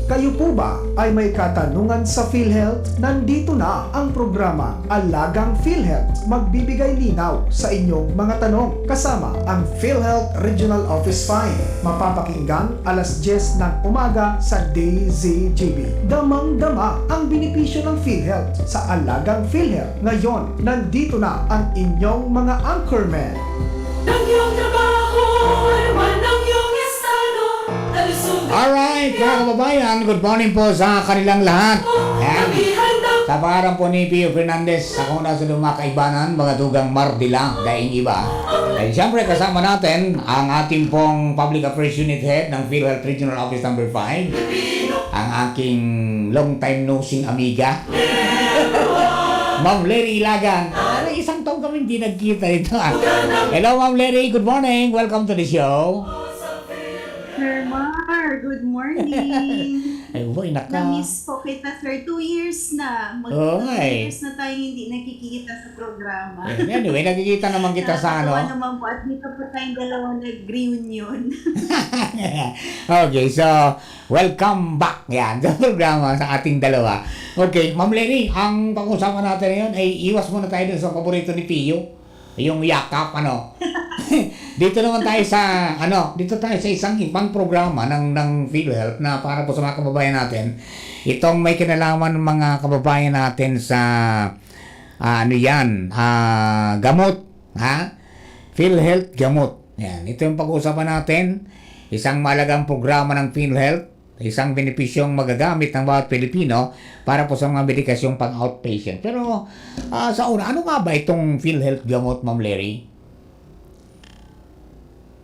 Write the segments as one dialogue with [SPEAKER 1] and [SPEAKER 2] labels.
[SPEAKER 1] Kayo po ba ay may katanungan sa PhilHealth? Nandito na ang programa Alagang PhilHealth. Magbibigay linaw sa inyong mga tanong kasama ang PhilHealth Regional Office 5. Mapapakinggan alas 10 ng umaga sa DZGB. Damang-dama ang benepisyo ng PhilHealth sa Alagang PhilHealth. Ngayon, nandito na ang inyong mga anchormen.
[SPEAKER 2] Ng iyong trabaho, naman ng iyong estado, nalusog.
[SPEAKER 3] Alright, mga kababayan, good morning po sa kanilang lahat. Ayan. Sa pangalan po ni Pio Fernandez, ako na sa mga kaibanan, mga dugang Mardila, daing iba. At siyempre kasama natin ang ating pong Public Affairs Unit Head ng PhilHealth Regional Office number 5, ang aking long time no sing amiga, Ma'am Lery Ilagan. Isang taon kami hindi nagkita ito. Hello Ma'am Lery, good morning. Welcome to the show.
[SPEAKER 4] Sir Mar, good morning.
[SPEAKER 3] Ay, boy,
[SPEAKER 4] Na-miss po kita, sir. 2 years na.
[SPEAKER 3] Oo nga
[SPEAKER 4] 2
[SPEAKER 3] eh.
[SPEAKER 4] years na tayo hindi nakikita sa programa.
[SPEAKER 3] Anyway, nakikita naman kita sa ano.
[SPEAKER 4] Nakakatawa naman po at dito po tayong dalawa nag-reunion.
[SPEAKER 3] Okay, so welcome back yan sa programa sa ating dalawa. Okay, Ma'am Lery, ang pag-usapan natin ngayon ay iwas muna tayo dun sa paborito ni Pio, yung yakap, ano. Dito naman tayo sa dito tayo sa isang ibang programa ng PhilHealth na para po sa mga kababayan natin. Itong may kinalaman ng mga kababayan natin sa gamot, ha? PhilHealth gamot. Yan, ito yung pag-uusapan natin. Isang malagang programa ng PhilHealth, isang benepisyong magagamit ng bawat Pilipino para po sa mga medikasyong pang-outpatient. Pero sa una, ano nga ba itong PhilHealth gamot, Ma'am Lery?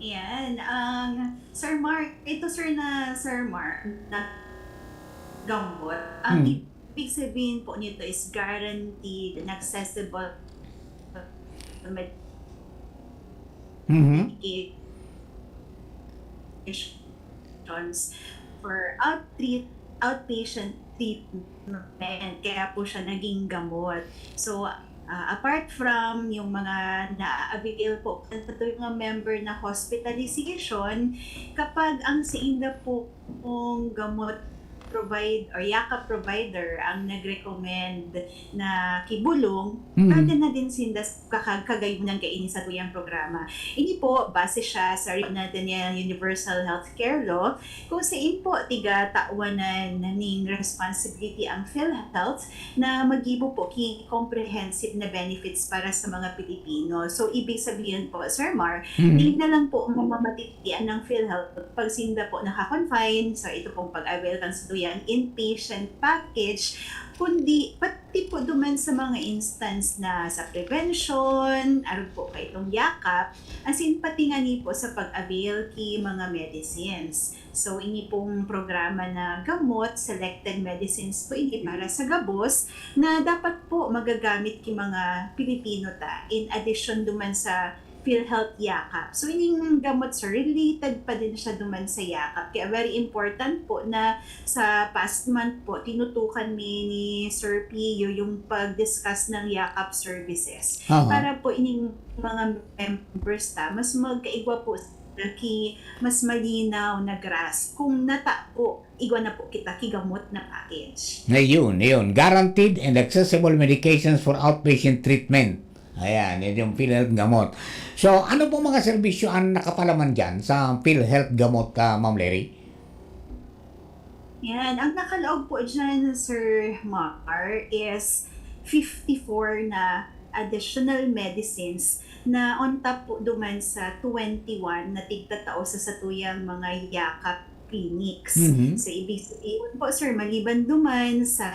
[SPEAKER 4] Yan. Sir Mark, ito Sir Mark, na gamot. Ang ibig sabihin po nito is guaranteed and accessible medications for outpatient treatment. Kaya po siya naging gamot. So, apart from yung mga na-avail po, ito yung mga member na hospitalization, kapag ang SINDA po kung gamot yakap provider ang nag-recommend na kibulong, pwede na din SINDA kagayunan ng kainin sa tuyang programa. Ini po, base siya sa natin yung Universal Healthcare Law, kung saan po tiga tawanan ng responsibility ang PhilHealth na mag-ibo po comprehensive na benefits para sa mga Pilipino. So, ibig sabihin po, Sir Mar, hindi na lang po mamamatitian ng PhilHealth pag SINDA po naka-confine, so ito pong pag-avail kan sa tuyang inpatient package, kundi pati po duman sa mga instance na sa prevention, aron po kay itong yakap, asin pati nga ni po sa pag-avail ki mga medicines. So, ini pong programa na gamot, selected medicines po ini para sa gabos na dapat po magagamit ki mga Pilipino ta in addition duman sa PhilHealth yakap. So, ining gamot, sir, related pa din siya duman sa yakap. Kaya very important po na sa past month po, tinutukan ni Sir Pio yung pag-discuss ng yakap services. Para po ining mga members mas magkaigwa po mas malinaw na grasp kung nata po, igwa na po kita kigamot na package.
[SPEAKER 3] Ngayon. Guaranteed and accessible medications for outpatient treatment. Ayan, yun yung PhilHealth gamot. So, ano pong mga serbisyo ang nakapalaman dyan sa PhilHealth gamot, Ma'am Lery?
[SPEAKER 4] Yan, ang nakalaog po dyan, Sir Mar, is 54 na additional medicines na on top po duman sa 21 na tigtatao sa satuyang mga yakap clinics. So, ibig sabihin po, sir, maliban duman sa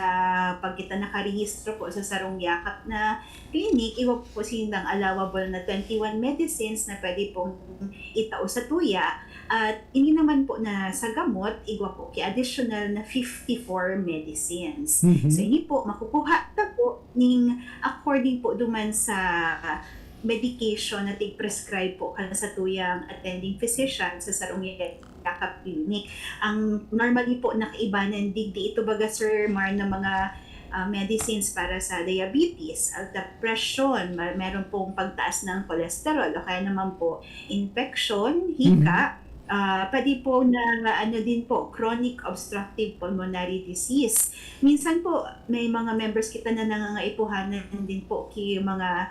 [SPEAKER 4] pag kita nakarehistro po sa sarong yakap na clinic, iwa po sindang allowable na 21 medicines na pwede pong itao sa tuya. At hindi naman po na sa gamot, igwa po additional na 54 medicines. So, hindi po makukuha na po ning according po duman sa medication na tig-prescribe po kala sa tuyang attending physician sa sarong yakap clinic. Ang normally po nakaibanan digdi ito baga, Sir Mar, na mga medicines para sa diabetes, alta pressure, meron pong pagtaas ng cholesterol, o kaya naman po infection, hika, Pwede po na ano din po, chronic obstructive pulmonary disease. Minsan po may mga members kita na nangangaipuhanan din po kay mga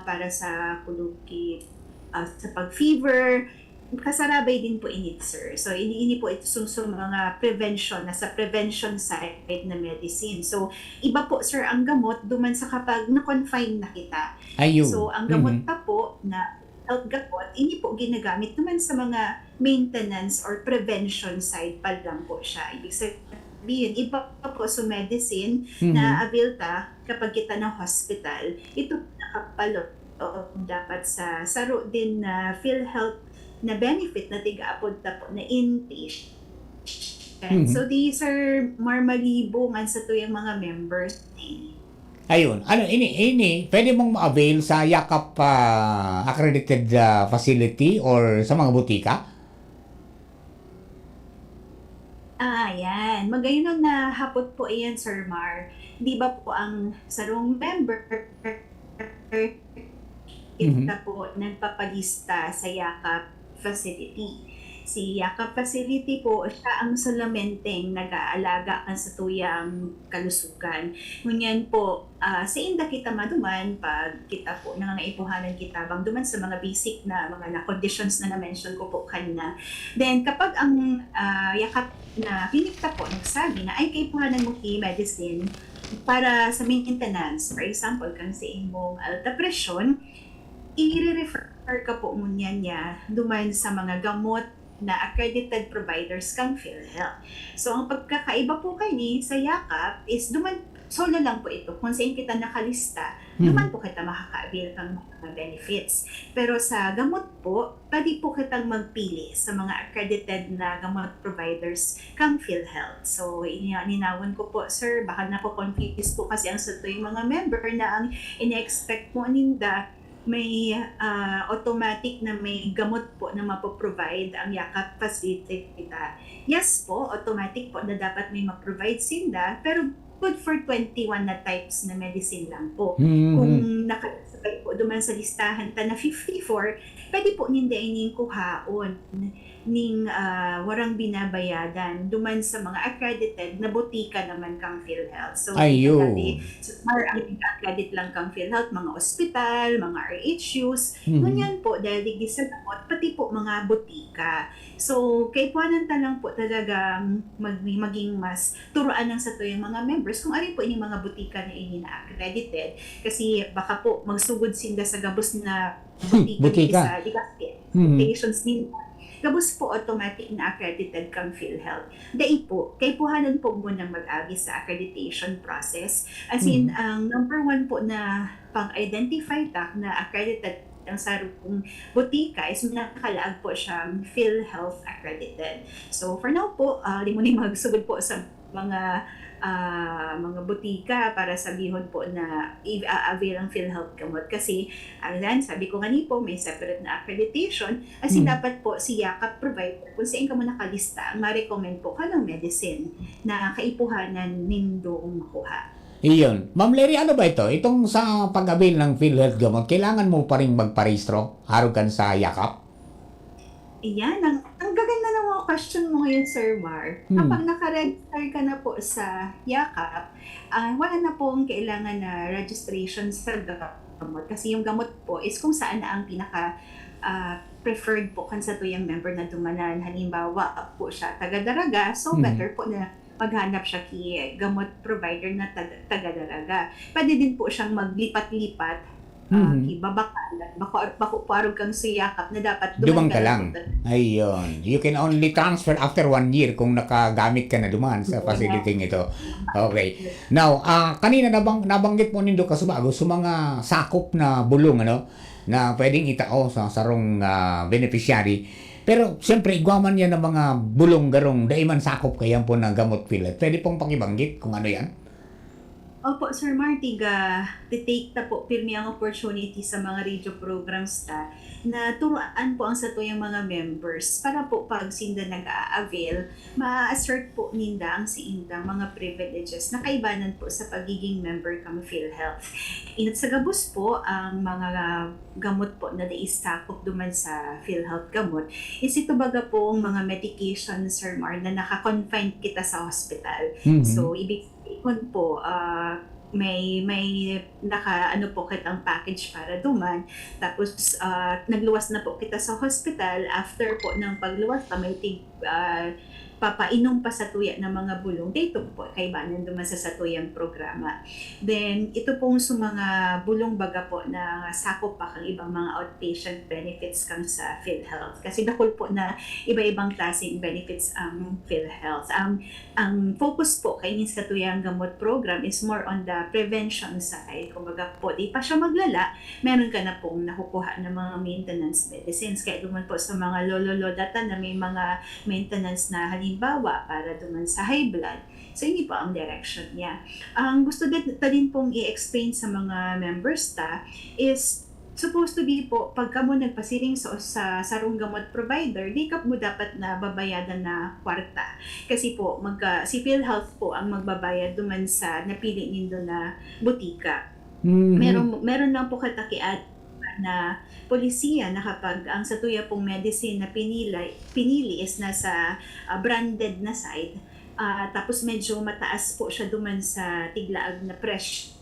[SPEAKER 4] para sa kuluki, sa pag-fever, kasarabay din po init, sir. So ini po ito sa mga prevention, nasa prevention side na medicine. So iba po, sir, ang gamot duman sa kapag na-confine na kita.
[SPEAKER 3] Ayun.
[SPEAKER 4] So ang gamot pa po na health gamot, ini po ginagamit naman sa mga maintenance or prevention side pa lang po siya. Ibig sabihin, iba pa po sa medicine na avail ta kapag kita ng hospital. Ito nakapalo dapat sa saro din na PhilHealth na benefit na tiga-apod ta po na inpatient. So these are marmalibungan sa tuyang mga members.
[SPEAKER 3] Ayun. Ano, ini, pwede mong ma-avail sa Yakap accredited facility or sa mga butika?
[SPEAKER 4] Yan. Magayon na hapot po iyan, Sir Mar. Di ba po ang sarong member kita po nagpapalista sa Yakap facility. Si Yakap facility po, siya ang solamenteng nag-aalaga kan sa tuyang kalusugan. Ngunyan po, sa inda kita maduman, pag kita po nangangaipuhanan kita, bang duman sa mga basic na mga conditions na na-mention ko po kanina. Then, kapag ang Yakap na klinikta po nagsabi na ay kaipuhanan mo kay medicine para sa maintenance, for example, kung sa imong alta presyon, i-refer ka po ngunyan niya duman sa mga gamot na accredited providers kang PhilHealth. So, ang pagkakaiba po kayo sa Yakap is duman, solo lang po ito. Kung saan kita nakalista, duman po kita makaka-avail kang mga benefits. Pero sa gamot po, pwede po kitang magpili sa mga accredited na gamot providers kang PhilHealth. So, ninawon ko po, sir, baka napo-confuse po kasi ang sa yung mga member na ang ina-expect mo ninda may automatic na may gamot po na mapoprovide ang Yakap facility kita. Yes po, automatic po na dapat may maprovide sinda, pero good for 21 na types na medicine lang po. Kung nakasabay po duman sa listahan ta na 54, pwede po ninda ining kuhaon ning warang binabayadan duman sa mga accredited na butika naman kang PhilHealth. So,
[SPEAKER 3] Ayun.
[SPEAKER 4] ang accredit lang kang PhilHealth, mga ospital, mga RHUs, ngunyan po, dahil digdi sa gamot, pati po mga butika. So, kay puwanan ta lang po talagang maging mas turuan lang sa to yung mga members kung ano po yung mga butika na ini na accredited. Kasi baka po magsugod sinda sa gabos na butika. Sa patients nila. Gabos po automatic na accredited kang PhilHealth. Dai po, kay puhanan po muna mag-agi sa accreditation process. As in, ang number one po na pang-identify ta na accredited ang sarong butika is nakakalaag po siya PhilHealth accredited. So for now po, di mo na magsugod po sa mga butika para sabihon po na i-avail ang PhilHealth gamot kasi sabi ko nga po may separate na accreditation kasi dapat po si Yakap provider kung saan ka mo nakalista ang ma-recommend po ka ng medicine na kaipuhanan nindong makuha.
[SPEAKER 3] Iyon. Ma'am Lery, ano ba ito? Itong sa pag-avail ng PhilHealth gamot, kailangan mo pa rin magparehistro harugan sa Yakap?
[SPEAKER 4] Iyan, ang gaganda ng mga question mo ngayon, Sir Mar. Kapag naka-register ka na po sa Yakap, wala na pong kailangan na registration sa gamot. Kasi yung gamot po is kung saan na ang pinaka preferred po kan sa tuyang member na dumanan. Halimbawa po siya taga-Daraga, so better po na maghanap siya kay gamot provider na taga-Daraga. Pwede din po siyang maglipat-lipat bako parang kang siyakap na dapat
[SPEAKER 3] Dumang ka lang. Ayun. You can only transfer after 1 year kung nakagamit ka na duman sa facility ito. Okay. Now, kanina nabanggit mo nindo kasubago sa mga sakop na bulong na pwedeng itao sa sarong beneficiary. Pero siyempre igwaman yan ng mga bulong garong daiman sakop kayan po ng gamot PhilHealth. Pwede pong pakibanggit kung ano yan?
[SPEAKER 4] Opo, Sir Marty, take ta po pirmi ang opportunity sa mga radio programs ta na turuan po ang satuyang mga members para po pag sinda nag-a-avail, ma-assert po ninda ang siindang mga privileges na kaibanan po sa pagiging member kang PhilHealth. Inat sa gabos po, ang mga gamot po na naisakop duman sa PhilHealth gamot is ito baga po ang mga medication, Sir Mar, na naka-confine kita sa hospital.
[SPEAKER 3] Mhm.
[SPEAKER 4] So, ibig sabihin po, may naka ano po kitang package para duman, tapos nagluwas na po kita sa hospital. After po ng pagluwas pa may papainom pa sa tuya ng mga bulong dito po kaibanan duman sa satuyang programa. Then ito pong sa mga bulong baga po na sakop pa kang ibang mga outpatient benefits kang sa PhilHealth, kasi dakol po na iba-ibang klaseng benefits ang PhilHealth. Ang focus po kay sa tuyang gamot program is more on the prevention side. Kumbaga po, di pa siya maglala, meron ka na pong nakukuha ng mga maintenance medicines. Kaya duman po sa mga lolo-lodata na may mga maintenance na halimbawa para duman sa high blood. So, hindi po ang direction niya. Ang gusto din pong i-explain sa mga members ta is supposed to be po, pagka mo nagpasiring sa sarong gamot provider, di ka mo dapat na babayadan na kwarta. Kasi po, si PhilHealth po ang magbabayad duman sa napili nindo na butika.
[SPEAKER 3] Mhm.
[SPEAKER 4] Meron lang po katakiat na polisiya na kapag ang satuya pong medicine na pinili is nasa branded na side, tapos medyo mataas po siya duman sa tiglaag na presyo,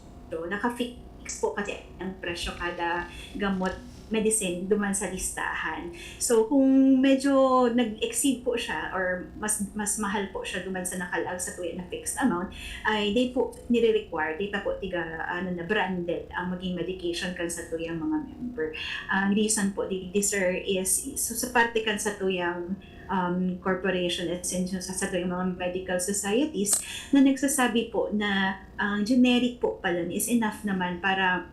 [SPEAKER 4] naka-fix po kasi ang presyo kada gamot medicine duman sa listahan. So kung medyo nag-exceed po siya or mas mahal po siya duman sa nakalaag sa tuya na fixed amount, ay they po nire-require data po tiga na branded ang maging medication kan sa tuyang mga member. Ang reason po di sir is so sa parte kan sa tuyang corporation at sa tuyang mga medical societies na nagsasabi po na ang generic po pala is enough naman para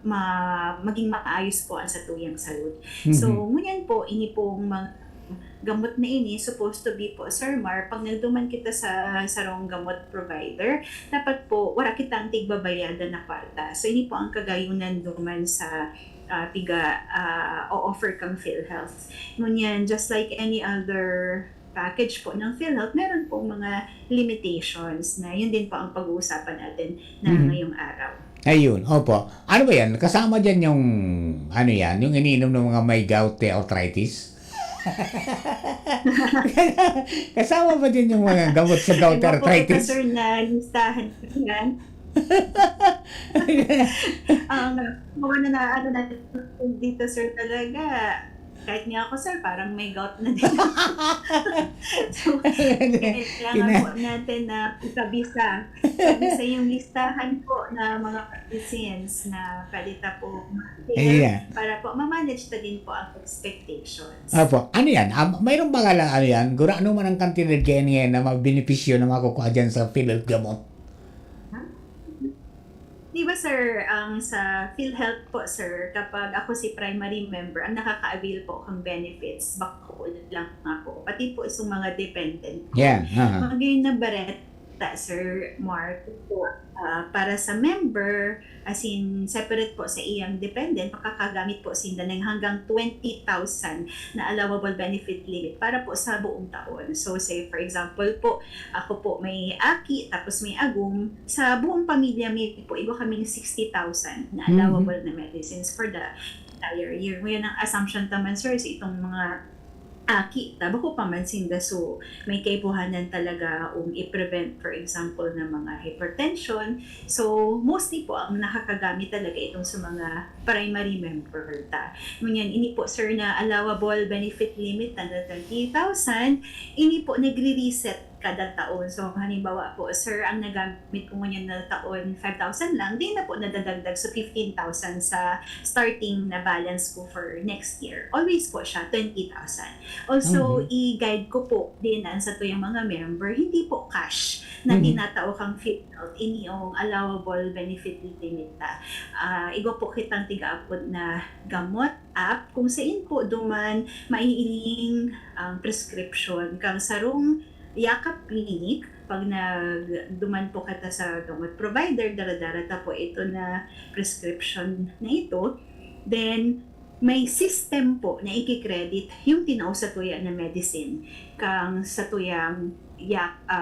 [SPEAKER 4] maging maayos po ang satuyang salud. So, ngunyan po, ini pong mga gamot na ini supposed to be po, Sir Mar, pag nagduman kita sa sarong gamot provider, dapat po wala kitang tigbabayadan na kwarta. So, ini po ang kagayunan duman sa o-offer kang PhilHealth. Ngunyan, just like any other package po ng PhilHealth, meron pong mga limitations na yun din po ang pag-uusapan natin na ngayong araw.
[SPEAKER 3] Ayun, opo. Ano ba yan? Kasama dyan yung, ano yan, yung iniinom ng mga may gout arthritis? Kasama ba din yung mga gamot sa gout
[SPEAKER 4] Iba po kita,
[SPEAKER 3] arthritis?
[SPEAKER 4] sir, na listahan ko yan. Mga ano na dito, sir, talaga. Kahit nga ako, sir, parang may gout na din. So, kailangan po natin na ikabisa yung listahan po na mga medicines na palita po
[SPEAKER 3] Ayan.
[SPEAKER 4] para po ma-manage na din po ang expectations.
[SPEAKER 3] Opo. Ano yan? Mayroon ba lang ano yan? Gura ano man ang kantidad ngayon na mabenepisyo na makukuha dyan sa PhilHealth gamot?
[SPEAKER 4] Di ba, sir, sa PhilHealth po, sir, kapag ako si primary member, ang nakaka-avail po ang benefits, bako lang ako. Pati po isang mga dependent ko.
[SPEAKER 3] Yan.
[SPEAKER 4] Mga ganyan na bareta, Sir Mark, po, para sa member, as in separate po sa iyang dependent, makakagamit po sila ng hanggang 20,000 na allowable benefit limit para po sa buong taon. So say for example po, ako po may aki, tapos may agum, sa buong pamilya may po iba kaming 60,000 na allowable na medicines for the entire year. Ngayon ang assumption naman, sir, sa itong mga aki, taba ko pamansin da, so may kaipuhanan talaga i-prevent, for example, ng mga hypertension. So, mostly po ang nakakagamit talaga itong sa mga primary member ta. Ngunyan, ini po, sir, na allowable benefit limit na 30,000, ini po nagre-reset kada taon. So, halimbawa po, sir, ang nagamit ko ngunyan na taon, 5,000 lang, di na po nadadagdag. So, 15,000 sa starting na balance ko for next year. Always po siya, 20,000. Also, i-guide ko po din sa tuyang mga member, hindi po cash na tinatao kang PhilHealth, ini yung allowable benefit limit ta. Igo po kitang tigaapod na gamot app, kung saan po duman maiiling ang prescription kang sarong Yakap Clinic, pag duman po kata sa gamot provider, dara-darata po ito na prescription na ito, then may system po na ikikredit yung tinaw sa tuya na medicine kang sa tuyang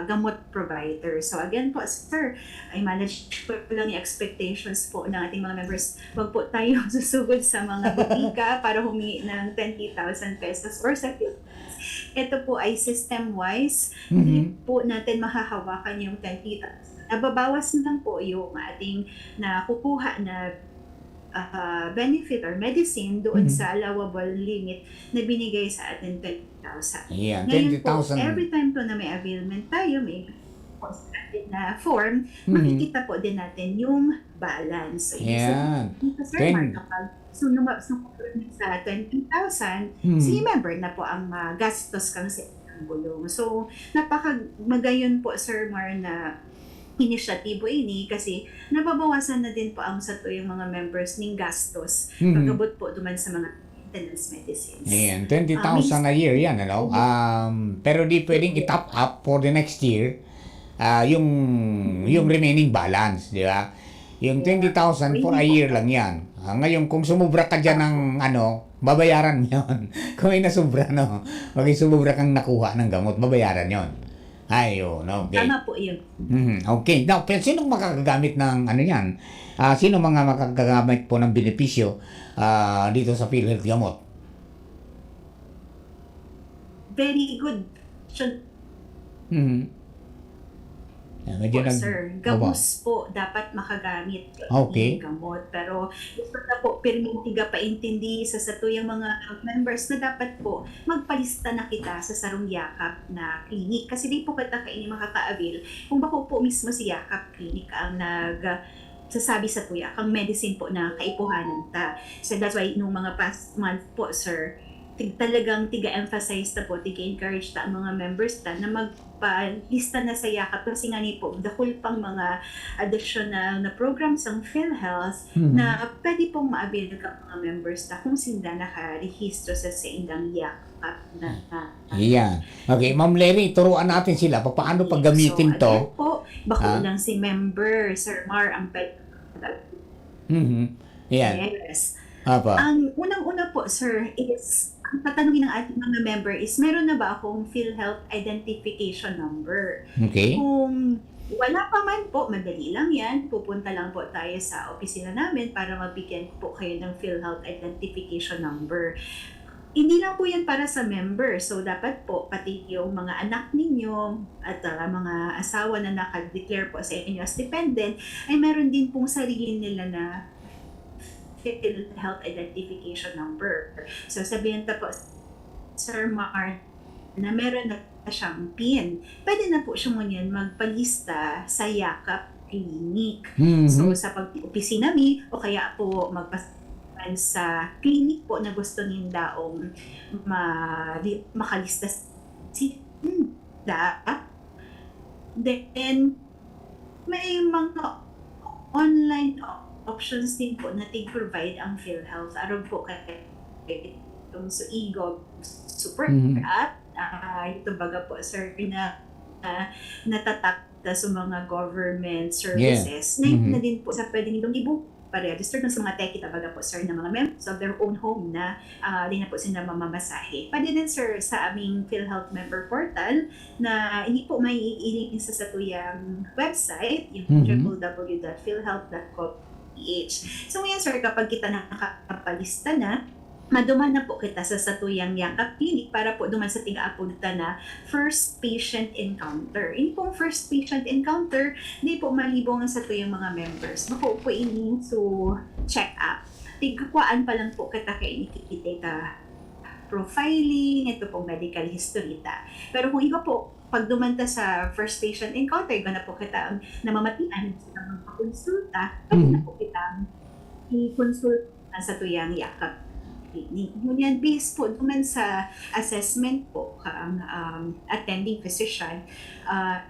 [SPEAKER 4] gamot provider. So again po, sir, I manage po lang yung expectations po ng ating mga members. Wag po tayo susugod sa mga butika para humingi ng 20,000 pesos or sa ito po ay system-wise. Hindi po natin mahahawakan yung 20,000. Nababawas lang po yung ating nakukuha na benefit or medicine doon sa allowable limit na binigay sa atin 20,000.
[SPEAKER 3] Yeah,
[SPEAKER 4] Ngayon
[SPEAKER 3] 20,000.
[SPEAKER 4] po, every time po na may availment tayo, may po sa atin na form, makikita po din natin yung balance. So,
[SPEAKER 3] Yan.
[SPEAKER 4] dito sir, kapag sumabot sa 20,000, si member na po ang gastos kang sa isang bulong. So, napaka-magayon po, Sir Mar, na inisyatibo ini kasi nababawasan na din po ang sa yung mga members ning gastos pagabot po duman sa mga maintenance medicines.
[SPEAKER 3] Ayan, 20,000 a year yan, ano? Pero di pwedeng i-top up for the next year yung remaining balance, di ba? Yung 20,000 for a year lang yan. Ngayon, kung sumubra ka dyan ng babayaran yon. Kung may nasubra, Kung may sumubra kang nakuha ng gamot, babayaran yon. Ayun, okay.
[SPEAKER 4] Tama po yun.
[SPEAKER 3] Okay. Now, pero sinong makakagamit ng yan? Sino mga makakagamit po ng benepisyo dito sa PhilHealth Gamot?
[SPEAKER 4] Very good.
[SPEAKER 3] Medyo
[SPEAKER 4] Sir, gamos po dapat makagamit
[SPEAKER 3] Okay.
[SPEAKER 4] ng gamot. Pero gusto na po permitiga paintindi sa tuyang mga members na dapat po magpalista na kita sa sarong yakap na clinic. Kasi di po kita kaini makaka-avail kung bako po mismo si yakap clinic ang sasabi sa tuya kang medicine po na kaipuhanan ta. So that's why nung mga past month po, sir, talagang tiga-emphasize na po, tiga-encourage ta ang mga members ta na magpalista na sa yakap kasi nga ni po, dahil pang mga additional na programs ang PhilHealth na pwede pong ma-avail ka mga members ta kung sinda nakarehistro sa indang yakap na.
[SPEAKER 3] Yan. Okay, Ma'am Lery, turuan natin sila paano paggamitin to.
[SPEAKER 4] Again po, bako lang si member, Sir Mar, ang pwede.
[SPEAKER 3] Yan.
[SPEAKER 4] Yes.
[SPEAKER 3] Apa.
[SPEAKER 4] Ang unang-una po, sir, is ang tatanungin ng ating mga member is meron na ba akong PhilHealth identification number?
[SPEAKER 3] Okay.
[SPEAKER 4] Kung wala pa man po, madali lang yan. Pupunta lang po tayo sa opisina namin para mabigyan po kayo ng PhilHealth identification number. Hindi lang po yan para sa member. So, dapat po, pati yung mga anak ninyo at mga asawa na nakadeclare po sa inyo as dependent, ay meron din pong sarili nila na PhilHealth identification number. So, sabihin ta po, Sir Mar, na meron na siyang PIN. Pwede na po siya ngunyan magpalista sa Yakap Clinic. So, sa pag-opisina mi, o kaya po sa clinic po na gusto nindaong makalista si then may mga online options din po na provide ang PhilHealth. Aron po kay itong Suigog Super App. Ito baga po, sir, na natatakta sa mga government services. Na din po sa pwede nilang pa-register sa mga tech baga po, sir, na mga members of their own home na di na po sila mamamasahe. Pwede din, sir, sa aming PhilHealth member portal na hindi po may ililink sa tuyang website, yung www.philhealth.com.ph. So ngayon, sir, kapag kita nakapalista na, maduman na po kita sa satuyang Yakap Clinic para po duman sa tiga-apunta na first patient encounter. Ini pong first patient encounter, hindi po malibong sa tuyang mga members. Bako po ini to check up. Tigkuhaan pa lang po kita kay inikikita ka profiling, ito pong medical history ta. Pero kung ikaw po, pag dumanta sa first patient encounter, iba na po kita namamatian sa mga konsulta, pwede na po kita i-consult sa tuyang Yakap screening. Ngunyan, based po naman sa assessment po ang attending physician,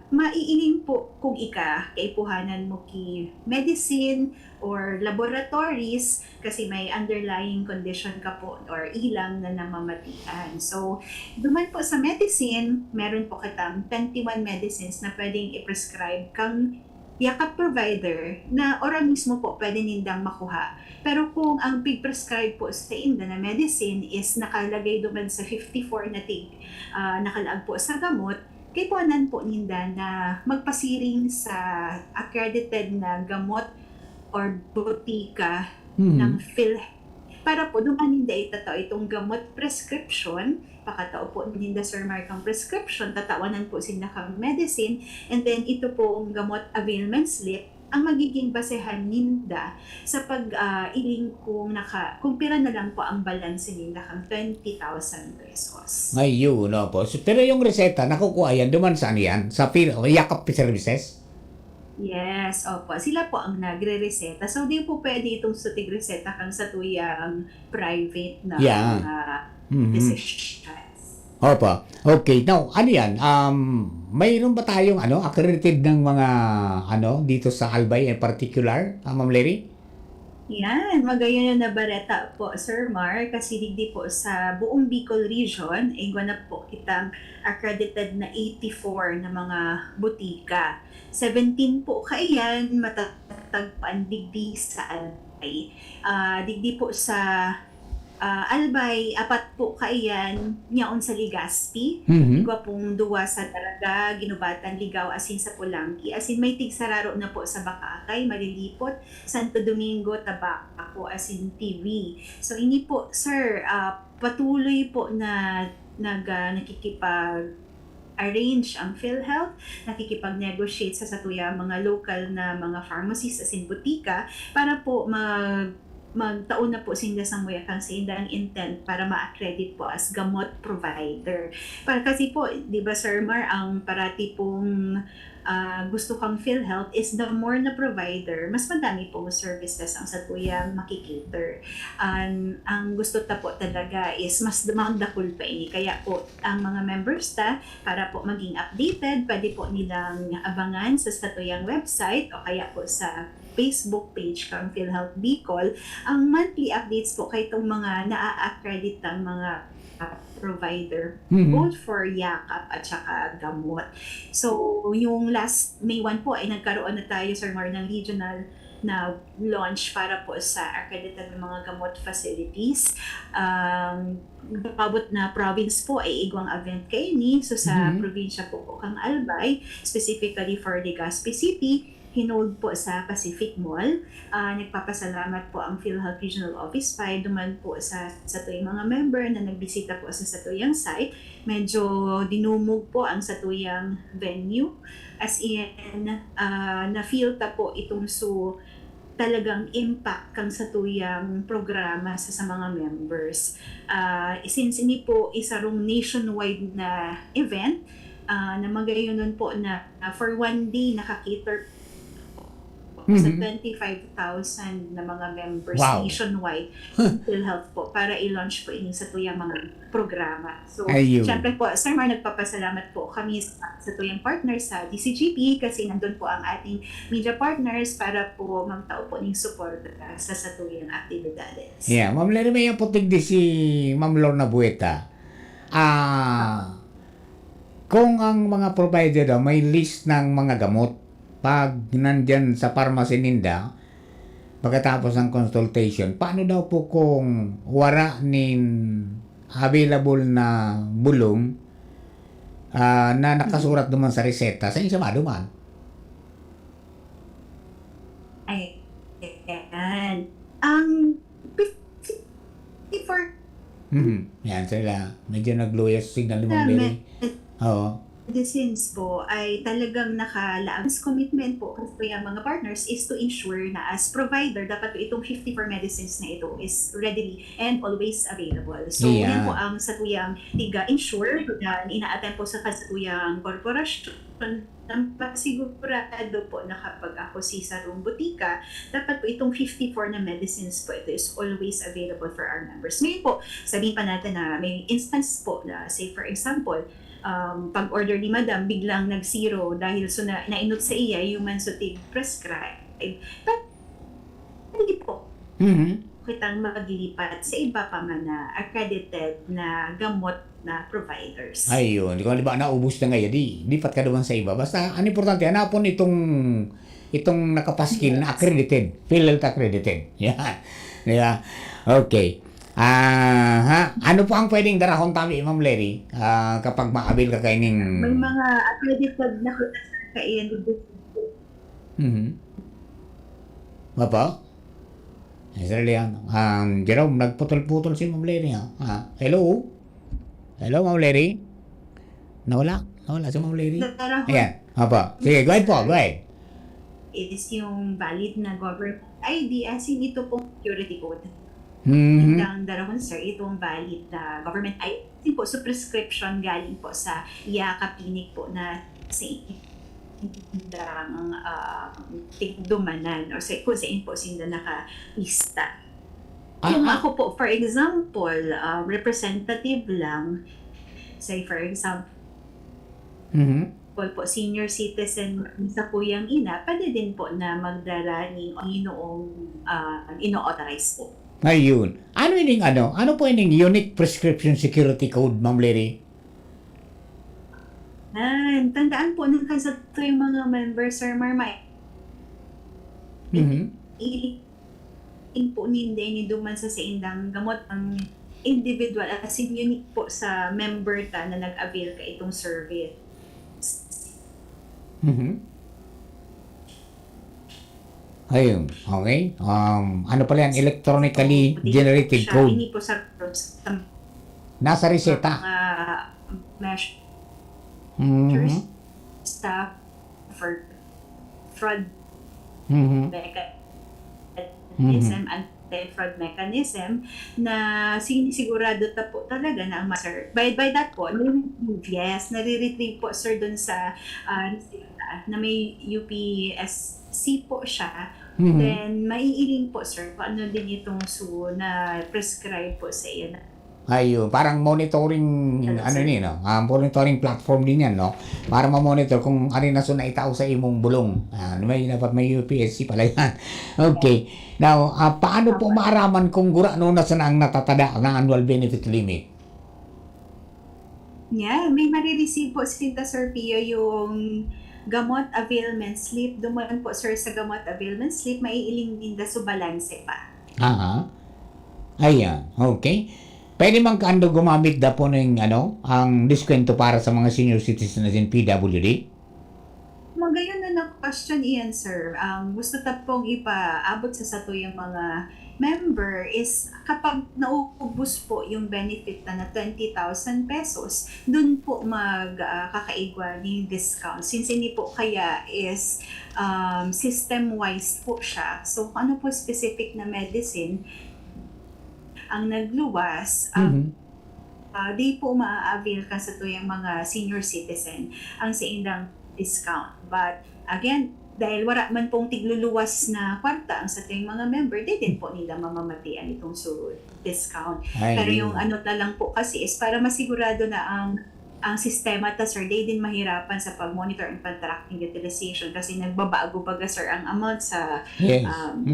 [SPEAKER 4] maiiling po kung kaipuhanan mo ki medicine or laboratories kasi may underlying condition ka po or ilang na namamatian. So, duman po sa medicine, meron po katang 21 medicines na pwedeng i-prescribe kang yakap provider na oral mismo po pwede nindang makuha. Pero kung ang prescribe po sa inda na medicine is nakalagay duman sa 54 na nakalaag po sa gamot, kaipuhanan po ninda na magpasiring sa accredited na gamot or botika ng PhilHealth para po dumanin da itong gamot prescription, pakatao po ninda Sir Mark ang prescription, tatawanan po sila kang medicine, and then ito po ang gamot availment slip ang magiging basehan ninda sa pag-iling kung pira na lang po ang balanse ninda kang 20,000 pesos.
[SPEAKER 3] Ayun, no po. Pero yung reseta, nakukuha yan, duman saan yan? Sa Yakap Services?
[SPEAKER 4] Yes, opo. Sila po ang nagre-reseta. So, di po pwede itong sutig reseta kang sa tuyang private na physicians.
[SPEAKER 3] Opo. Okay. Now, ano yan? Mayroon ba tayong accredited ng mga dito sa Albay in particular, Ma'am Larry?
[SPEAKER 4] Yan, magayon na bareta po, Sir Mar, kasi digdi po sa buong Bicol region, igwa na po kitang accredited na 84 na mga butika. 17 po kaiyan matatagpaan digdi sa Albay. Digdi po sa Albay, 4 po kaiyan niyaon sa Legazpi. Igwa pong duwa sa Daraga, Ginubatan, Ligaw, asin sa Pulangki. Asin may tigsararo na po sa Bakakay, Malilipot, Santo Domingo, Tabaca po, asin TV. So ini po, sir, patuloy po na nakikipag-arrange ang PhilHealth, nakikipag-negotiate sa satuya mga local na mga pharmacies asin butika para po magtaon na po sila sa muyakang sa indang intent para ma-accredit po as gamot provider. Para kasi po, di ba Sir Mar, ang parati pong gusto kang PhilHealth is the more na provider, mas madami pong services ang satuyang makikater. Ang gusto ta po talaga is mas magdakul pa ini. Kaya po, ang mga members para po maging updated, pwede po nilang abangan sa satuyang website o kaya po sa Facebook page kang PhilHealth Bicol ang monthly updates po kay itong mga naa-accredit ang mga provider both for yakap at saka gamot. So, yung last May 1 po ay nagkaroon na tayo, Sir Mar, ng regional na launch para po sa accredited ng mga gamot facilities. Pabot na province po ay Igwang Avent Kaini. So, sa probinsya po kang Albay, specifically for Legazpi City, hinold po sa Pacific Mall. Nagpapasalamat po ang PhilHealth Regional Office 5 duman po sa tuyang mga member na nagbisita po sa satuyang site. Medyo dinumog po ang satuyang venue. As in, na-feel ta po itong talagang impact kang satuyang programa sa mga members. Since ini po isarong nationwide na event, na magayon po na for one day nakakater sa 25,000 na mga members nationwide PhilHealth po para i-launch po ini sa tuyang mga programa. So, syempre po, Sir Mar, nagpapasalamat po kami sa tuyang partners sa DCGP kasi nandun po ang ating media partners para po magtao po ng support sa tuyang aktibidades.
[SPEAKER 3] Yeah, Ma'am Larry, may putig di si Ma'am Lorna Bueta. Kung ang mga provider daw may list ng mga gamot pag nandyan sa pharmacy ninda, pagkatapos ng consultation, paano daw po kung wala nin available na bulong na nakasurat naman sa reseta, sa inyo maduman?
[SPEAKER 4] Ay, yan. Ang
[SPEAKER 3] Yan sila. Medyo nagluyas signal ni Ma'am Larry. Oo.
[SPEAKER 4] medicines po ay talagang nakalaang commitment po kasi yung mga partners is to ensure na as provider, dapat po itong 54 medicines na ito is readily and always available. So,
[SPEAKER 3] Yeah.
[SPEAKER 4] yan po ang satuyang tiga-ensure na ina-attend po sa kasatuyang korporasyon ng pasigurado po na kapag ako si Sarong Butika, dapat po itong 54 na medicines po ito is always available for our members. Ngayon po, sabihin pa natin na may instance po na say for example, pag-order ni Madam, biglang nag-zero dahil so nainot sa iya human sutig prescribe. Hindi po kitang maglilipat sa iba pa man na accredited na gamot na providers.
[SPEAKER 3] Ayun, kung di ba naubos na ngayon, lipat ka naman sa iba. Basta, ang importante, hanapon itong nakapaskil na accredited, PhilHealth accredited. Yan. Diba? Okay. Ano po ang pwedeng darahon tami, Ma'am Larry, kapag ma-avail ka kayo ng...
[SPEAKER 4] May mga accredited na kain.
[SPEAKER 3] Apa? Israeli yan. Jerome, nagputol-putol si Ma'am Larry, ha? Hello? Hello, Ma'am Larry? Nawala si Ma'am Larry.
[SPEAKER 4] Darahon
[SPEAKER 3] Ayan. Apa? Sige, go ahead po, go ahead.
[SPEAKER 4] is yung valid na government ID as in ito pong security code.
[SPEAKER 3] Mhm.
[SPEAKER 4] Ang darahon sir, itong valid na government ID po, so prescription galing po sa IACA clinic po na sa indang tigdumanan or sa kung saan po sila nakalista. Kung ako po, for example, representative lang, say for example, po senior citizen sa kuyang ina, pwede din po na magdala ni inoong ino-authorize po.
[SPEAKER 3] Ayun. Ano po yung unique prescription security code, Ma'am Larry?
[SPEAKER 4] Tandaan po nung sa yung mga members, Sir Marmay, in po ni duman sa indang gamot ang individual as in unique po sa member ta na nag-avail ka itong service.
[SPEAKER 3] Ayun. Okay. Ano pala yan? Electronically generated code.
[SPEAKER 4] Hindi po sa
[SPEAKER 3] Nasa reseta.
[SPEAKER 4] measures staff for fraud mechanism, anti-fraud mechanism na sinisigurado ta po talaga na ang master. By that po, yes, nare-retrieve po sir dun sa na may UPSC po siya. Then, maiiling po sir kung ano din itong na prescribe po sa iyo.
[SPEAKER 3] Ayun, parang monitoring, no? Monitoring platform din yan, no? Para ma-monitor kung ano na na itao sa imong bulong. Dapat may UPSC pala yan. Okay. Now, paano po maaraman kung gura no na ang natatada ng annual benefit limit?
[SPEAKER 4] Yeah, may marireceive po sinta Sir Pio yung gamot availment slip. Dumaan po sir sa gamot availment slip, maiiling din da sa balanse pa.
[SPEAKER 3] Ayan, okay. Pwede man kaando gumamit da po ng ang diskwento para sa mga senior citizens in PWD?
[SPEAKER 4] Magayon na question iyan, sir. Gusto ta pong ipaabot sa satuyang mga member is kapag naubos po yung benefit na 20,000 pesos, dun po magkakaigwa ng discount. Since hindi po kaya is system-wise po siya. So, ano po specific na medicine ang nagluwas, di po maa-avail ka sa tuyang mga senior citizen ang sa indang discount. But again, dahil wala man pong tigluluwas na kwarta ang sa tuyang mga member, di din po nila mamamatian itong discount. Pero yung na lang po kasi is para masigurado na ang sistema ta sir, di din mahirapan sa pag-monitor and pag-tracking utilization kasi nagbabago baga sir ang amount sa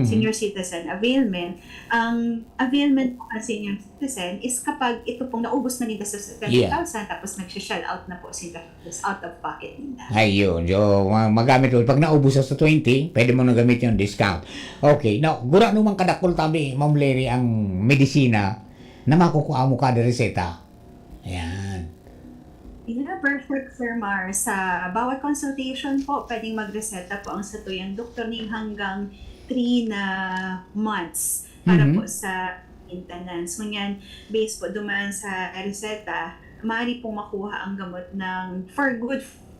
[SPEAKER 4] senior citizen availment. Ang availment po ang senior citizen is kapag ito pong naubos na nila sa 20,000 tapos nag-shell out na po sila out of pocket nila.
[SPEAKER 3] Ayun, so magamit mo. Pag naubos sa 20, pwede mo na gamit yung discount. Okay, now, gura naman kadakol tabi, Ma'am Larry, ang medisina na makukuha mo kada reseta. Ayan.
[SPEAKER 4] Yeah, perfect, Sir Mar. Sa bawat consultation po, pwedeng magreseta po ang satuyang doktor ning hanggang 3 na months para po sa maintenance. Ngunyan, based po dumaan sa reseta, maaari pong makuha ang gamot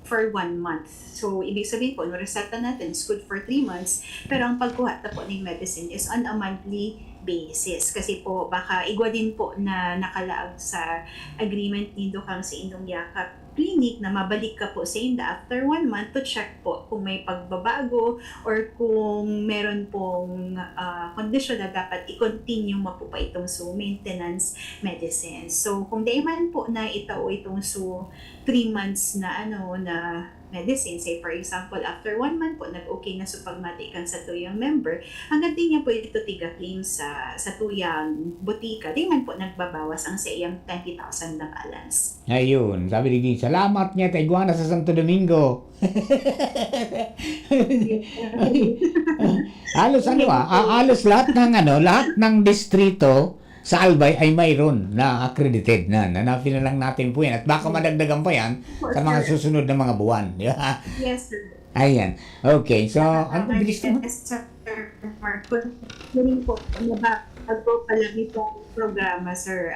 [SPEAKER 4] for 1 month. So, ibig sabihin po, yung reseta natin is good for 3 months, pero ang pagkuha na po ng medicine is on a monthly basis. Kasi po, baka igwa din po na nakalaag sa agreement nindo kang sa inyong yakap clinic na mabalik ka po sa inda after 1 month to check po kung may pagbabago or kung meron pong kondisyon na dapat i-continue mo po pa itong maintenance medicine. So, kung di man po na itao itong 3 months na medicine, say for example, after 1 month po, nag-okay na sa pagmatikan sa tuyang member, hanggang di niya po ito tiga-claim sa tuyang butika, di man po nagbabawas ang sa iyang 20,000 na balance.
[SPEAKER 3] Ayun, sabi ni salamat niya Taiguana sa Santo Domingo. halos halos lahat ng distrito sa Albay ay mayroon na accredited na lang natin po yan at baka madagdagan pa yan sa mga susunod na mga buwan.
[SPEAKER 4] Yes, sir.
[SPEAKER 3] Ayan. Okay, so ano bilis naman?
[SPEAKER 4] Yes, sir. Mark, yun po, bago pa lang itong programa, sir,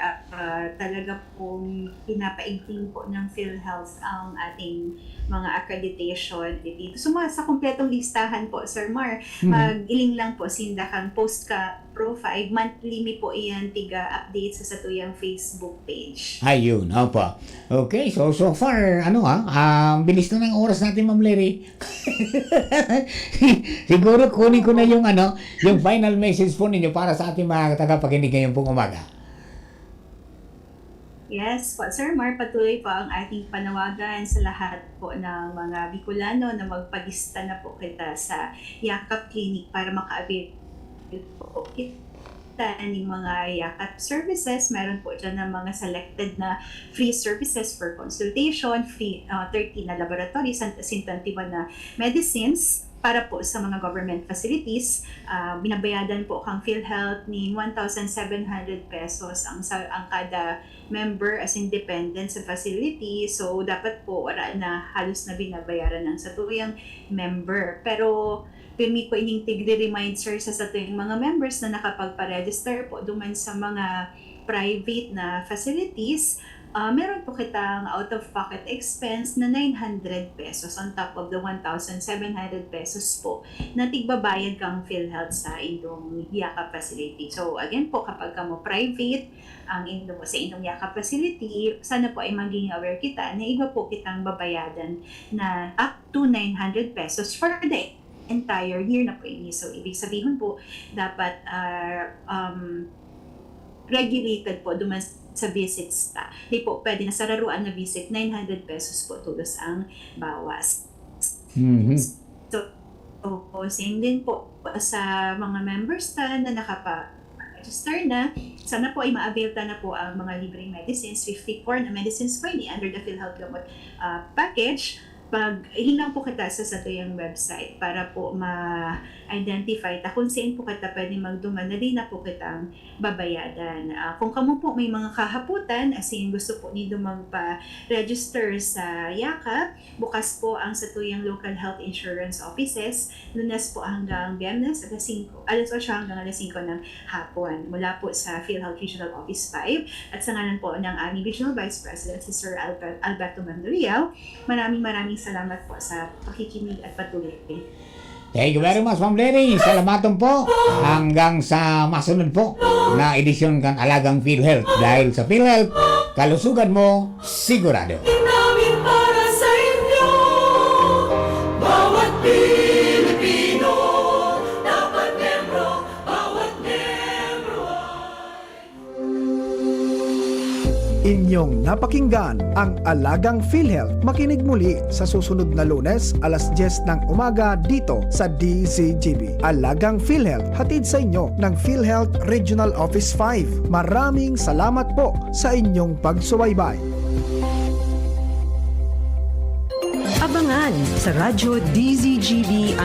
[SPEAKER 4] talaga pong pinapaigting po ng PhilHealth ang ating mga accreditation dito. So, sa kumpletong listahan po, Sir Mar, mag-iling lang po, sinda kang post ka profile, monthly mi po iyan tiga-update sa tuyang Facebook page.
[SPEAKER 3] Ayun, opo. Okay, so far, bilis na ng oras natin, Ma'am Larry. Siguro kunin ko na yung final message po ninyo para sa ating mga tagapakinig ngayong pong umaga.
[SPEAKER 4] Yes po, Sir Mar, patuloy po ang ating panawagan sa lahat po ng mga Bicolano na magpalista na po kita sa Yakap Clinic para maka-avail po kita ng mga Yakap services. Meron po dyan ng mga selected na free services for consultation, free 30 na laboratories, 51 na medicines, para po sa mga government facilities. Binabayadan po kang PhilHealth ni 1,700 pesos ang kada member as independent sa facility. So, dapat po wala na halos na binabayaran ng satuyang member. Pero, pimi ko ining tigre-remind, sir, sa satuyang mga members na nakapagpa-register po duman sa mga private na facilities, meron po kitang out-of-pocket expense na 900 pesos on top of the 1,700 pesos po na tigbabayad kang PhilHealth sa inyong Yakap facility. So again po, kapag mo private sa inyong Yakap facility, sana po ay maging aware kita na iba po kitang babayadan na up to 900 pesos for the entire year na po ini. So ibig sabihin po, dapat regulated po duman sa visits ta. Hindi po pwede na sa raruan na visit, 900 pesos po tulos ang bawas.
[SPEAKER 3] Mm-hmm.
[SPEAKER 4] So, same din po sa mga members ta na nakapa-register na. Sana po ay ma-avail ta na po ang mga libreng medicines, 54 na medicines po ini under the PhilHealth Gamot package. Hinang po kita sa tuyang website para po ma-identify ta kung saan po kita pwede magduman na din na po kitang babayadan. Kung kamo po may mga kahaputan, as in gusto po niyo magpa-register sa Yakap, bukas po ang sa tuyang local health insurance offices, Lunes po hanggang Biyernes, alas 8 hanggang alas 5 ng hapon, mula po sa PhilHealth Regional Office 5, at sa ngalan po ng aming Regional Vice President, si Sir Alberto Mandurial. Maraming salamat po sa pakikinig at patuloy.
[SPEAKER 3] Thank you very much, Ma'am Larry. Salamatan po. Hanggang sa masunod po na edisyon ng Alagang PhilHealth. Dahil sa PhilHealth, kalusugan mo sigurado.
[SPEAKER 2] Namin para sa inyo, bawat Pilipino, dapat membro, bawat membro
[SPEAKER 1] Inyong napakinggan ang Alagang PhilHealth. Makinig muli sa susunod na Lunes, alas 10 ng umaga dito sa DCGB. Alagang PhilHealth, hatid sa inyo ng PhilHealth Regional Office 5. Maraming salamat po sa inyong pagsubaybay.
[SPEAKER 5] Abangan sa Radyo DZGB